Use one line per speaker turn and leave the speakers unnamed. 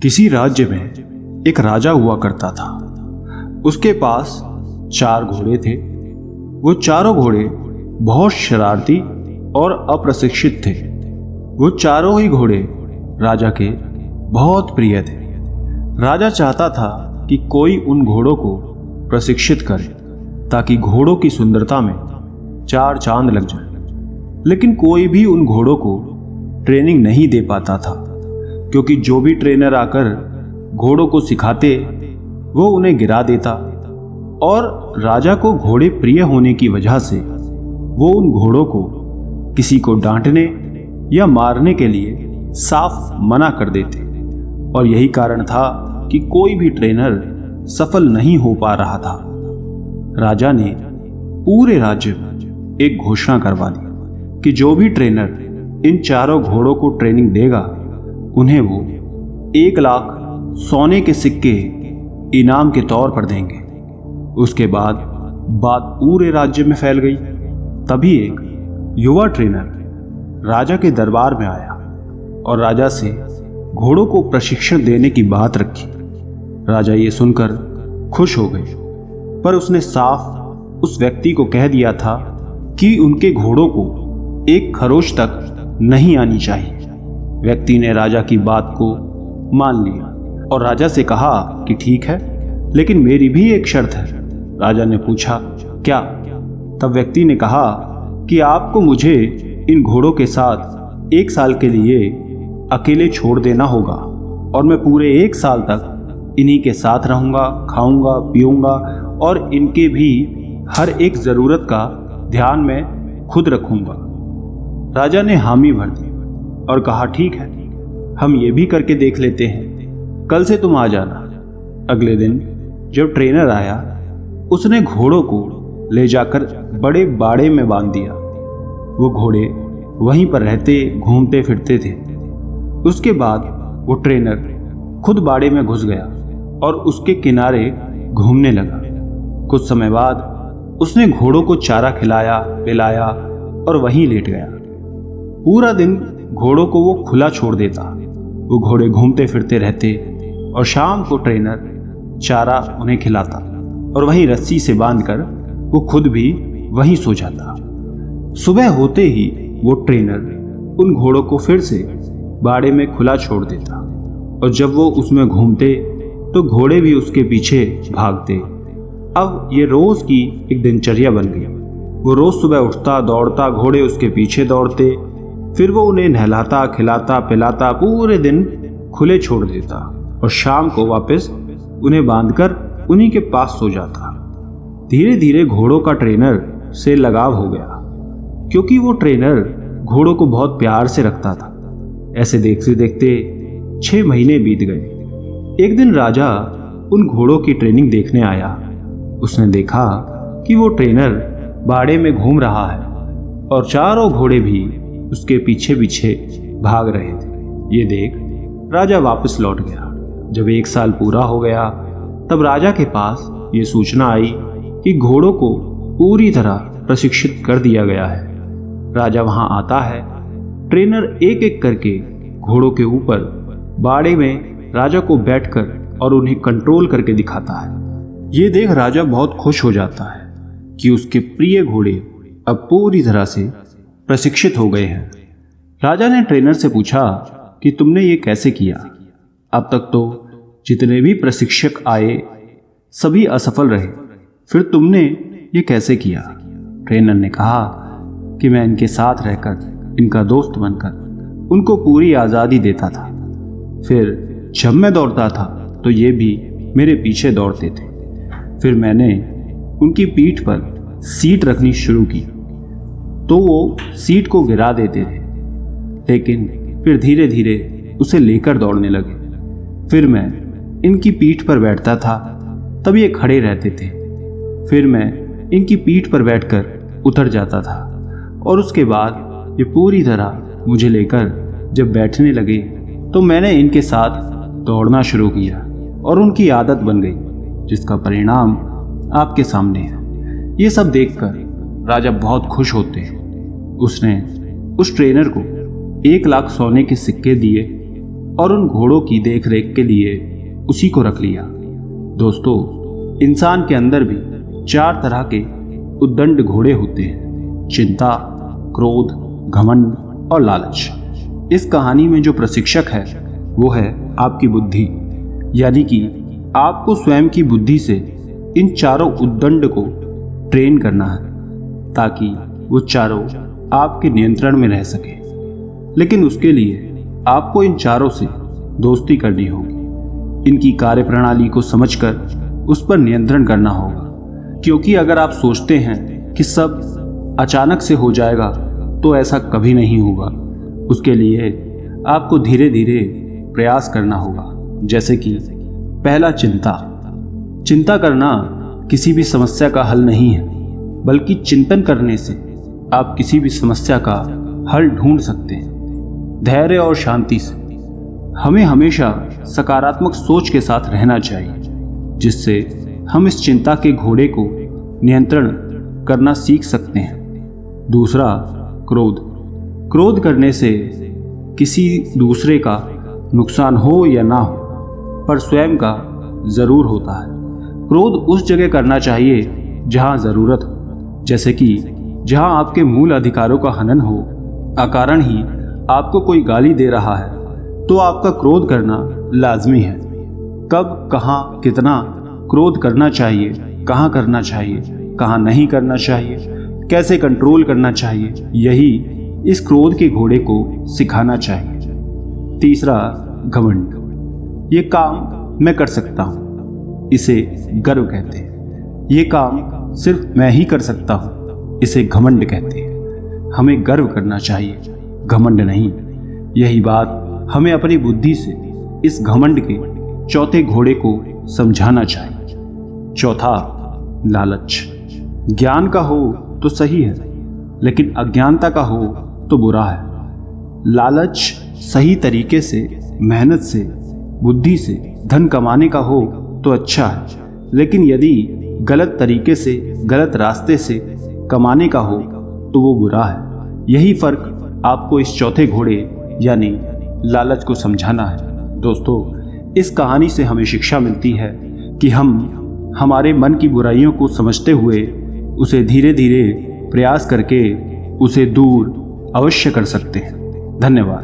किसी राज्य में एक राजा हुआ करता था। उसके पास 4 घोड़े थे। वो चारों घोड़े बहुत शरारती और अप्रशिक्षित थे। वो चारों ही घोड़े राजा के बहुत प्रिय थे। राजा चाहता था कि कोई उन घोड़ों को प्रशिक्षित करे ताकि घोड़ों की सुंदरता में 4 चांद लग जाए। लेकिन कोई भी उन घोड़ों को ट्रेनिंग नहीं दे पाता था, क्योंकि जो भी ट्रेनर आकर घोड़ों को सिखाते वो उन्हें गिरा देता। और राजा को घोड़े प्रिय होने की वजह से वो उन घोड़ों को किसी को डांटने या मारने के लिए साफ मना कर देते। और यही कारण था कि कोई भी ट्रेनर सफल नहीं हो पा रहा था। राजा ने पूरे राज्य में एक घोषणा करवा दी कि जो भी ट्रेनर इन चारों घोड़ों को ट्रेनिंग देगा उन्हें वो 1 लाख सोने के सिक्के इनाम के तौर पर देंगे। उसके बाद बात पूरे राज्य में फैल गई। तभी एक युवा ट्रेनर राजा के दरबार में आया और राजा से घोड़ों को प्रशिक्षण देने की बात रखी। राजा ये सुनकर खुश हो गए, पर उसने साफ उस व्यक्ति को कह दिया था कि उनके घोड़ों को एक खरोच तक नहीं आनी चाहिए। व्यक्ति ने राजा की बात को मान लिया और राजा से कहा कि ठीक है, लेकिन मेरी भी एक शर्त है। राजा ने पूछा, क्या? तब व्यक्ति ने कहा कि आपको मुझे इन घोड़ों के साथ 1 साल के लिए अकेले छोड़ देना होगा और मैं पूरे 1 साल तक इन्हीं के साथ रहूंगा, खाऊंगा, पीऊंगा और इनके भी हर एक ज़रूरत का ध्यान में खुद रखूंगा। राजा ने हामी भर दी और कहा, ठीक है, हम ये भी करके देख लेते हैं, कल से तुम आ जाना। अगले दिन जब ट्रेनर आया, उसने घोड़ों को ले जाकर बड़े बाड़े में बांध दिया। वो घोड़े वहीं पर रहते घूमते फिरते थे। उसके बाद वो ट्रेनर खुद बाड़े में घुस गया और उसके किनारे घूमने लगा। कुछ समय बाद उसने घोड़ों को चारा खिलाया, पिलाया और वहीं लेट गया। पूरा दिन घोड़ों को वो खुला छोड़ देता। वो घोड़े घूमते फिरते रहते और शाम को ट्रेनर चारा उन्हें खिलाता और वहीं रस्सी से बांधकर वो खुद भी वहीं सो जाता। सुबह होते ही वो ट्रेनर उन घोड़ों को फिर से बाड़े में खुला छोड़ देता और जब वो उसमें घूमते तो घोड़े भी उसके पीछे भागते। अब ये रोज की एक दिनचर्या बन गई। वो रोज सुबह उठता, दौड़ता, घोड़े उसके पीछे दौड़ते, फिर वो उन्हें नहलाता, खिलाता, पिलाता, पूरे दिन खुले छोड़ देता और शाम को वापस उन्हें बांधकर उन्हीं के पास सो जाता। धीरे धीरे घोड़ों का ट्रेनर से लगाव हो गया, क्योंकि वो ट्रेनर घोड़ों को बहुत प्यार से रखता था। ऐसे देखते देखते 6 महीने बीत गए। एक दिन राजा उन घोड़ों की ट्रेनिंग देखने आया। उसने देखा कि वो ट्रेनर बाड़े में घूम रहा है और चारों घोड़े भी उसके पीछे पीछे भाग रहे थे। ये देख राजा वापस लौट गया। जब 1 साल पूरा हो गया, तब राजा के पास ये सूचना आई कि घोड़ों को पूरी तरह प्रशिक्षित कर दिया गया है। राजा वहां आता है। ट्रेनर एक एक करके घोड़ों के ऊपर बाड़े में राजा को बैठकर और उन्हें कंट्रोल करके दिखाता है। ये देख राजा बहुत खुश हो जाता है कि उसके प्रिय घोड़े अब पूरी तरह से प्रशिक्षित हो गए हैं। राजा ने ट्रेनर से पूछा कि तुमने ये कैसे किया? अब तक तो जितने भी प्रशिक्षक आए सभी असफल रहे, फिर तुमने ये कैसे किया? ट्रेनर ने कहा कि मैं इनके साथ रहकर, इनका दोस्त बनकर उनको पूरी आज़ादी देता था। फिर जब मैं दौड़ता था तो ये भी मेरे पीछे दौड़ते थे। फिर मैंने उनकी पीठ पर सीट रखनी शुरू की तो वो सीट को गिरा देते थे, लेकिन फिर धीरे धीरे उसे लेकर दौड़ने लगे। फिर मैं इनकी पीठ पर बैठता था, तब ये खड़े रहते थे। फिर मैं इनकी पीठ पर बैठकर उतर जाता था और उसके बाद ये पूरी तरह मुझे लेकर जब बैठने लगे तो मैंने इनके साथ दौड़ना शुरू किया और उनकी आदत बन गई, जिसका परिणाम आपके सामने है। ये सब देखकर राजा बहुत खुश होते हैं। उसने उस ट्रेनर को 1 लाख सोने के सिक्के दिए और उन घोड़ों की देखरेख के लिए उसी को रख लिया। दोस्तों, इंसान के अंदर भी 4 तरह के उद्दंड घोड़े होते हैं: चिंता, क्रोध, घमंड और लालच। इस कहानी में जो प्रशिक्षक है वो है आपकी बुद्धि, यानी कि आपको स्वयं की बुद्धि से इन चारों उद्दंड को ट्रेन करना है ताकि वो चारों आपके नियंत्रण में रह सके। लेकिन उसके लिए आपको इन चारों से दोस्ती करनी होगी, इनकी कार्यप्रणाली को समझकर उस पर नियंत्रण करना होगा। क्योंकि अगर आप सोचते हैं कि सब अचानक से हो जाएगा तो ऐसा कभी नहीं होगा। उसके लिए आपको धीरे धीरे प्रयास करना होगा। जैसे कि पहला, चिंता करना किसी भी समस्या का हल नहीं है, बल्कि चिंतन करने से आप किसी भी समस्या का हल ढूंढ सकते हैं। धैर्य और शांति से हमें हमेशा सकारात्मक सोच के साथ रहना चाहिए, जिससे हम इस चिंता के घोड़े को नियंत्रण करना सीख सकते हैं। दूसरा, क्रोध करने से किसी दूसरे का नुकसान हो या ना हो, पर स्वयं का जरूर होता है। क्रोध उस जगह करना चाहिए जहां जरूरत हो, जैसे कि जहां आपके मूल अधिकारों का हनन हो। अकारण ही आपको कोई गाली दे रहा है तो आपका क्रोध करना लाजमी है। कब, कहां, कितना क्रोध करना चाहिए, कहां करना चाहिए, कहां नहीं करना चाहिए, कैसे कंट्रोल करना चाहिए, यही इस क्रोध के घोड़े को सिखाना चाहिए। तीसरा, घमंड। ये काम मैं कर सकता हूं, इसे गर्व कहते हैं। ये काम सिर्फ मैं ही कर सकता हूं, इसे घमंड कहते हैं। हमें गर्व करना चाहिए, घमंड नहीं। यही बात हमें अपनी बुद्धि से इस घमंड के चौथे घोड़े को समझाना चाहिए। चौथा, लालच। ज्ञान का हो तो सही है, लेकिन अज्ञानता का हो तो बुरा है। लालच सही तरीके से, मेहनत से, बुद्धि से धन कमाने का हो तो अच्छा है, लेकिन यदि गलत तरीके से, गलत रास्ते से कमाने का हो तो वो बुरा है। यही फर्क आपको इस चौथे घोड़े यानी लालच को समझाना है। दोस्तों, इस कहानी से हमें शिक्षा मिलती है कि हम हमारे मन की बुराइयों को समझते हुए उसे धीरे धीरे प्रयास करके उसे दूर अवश्य कर सकते हैं। धन्यवाद।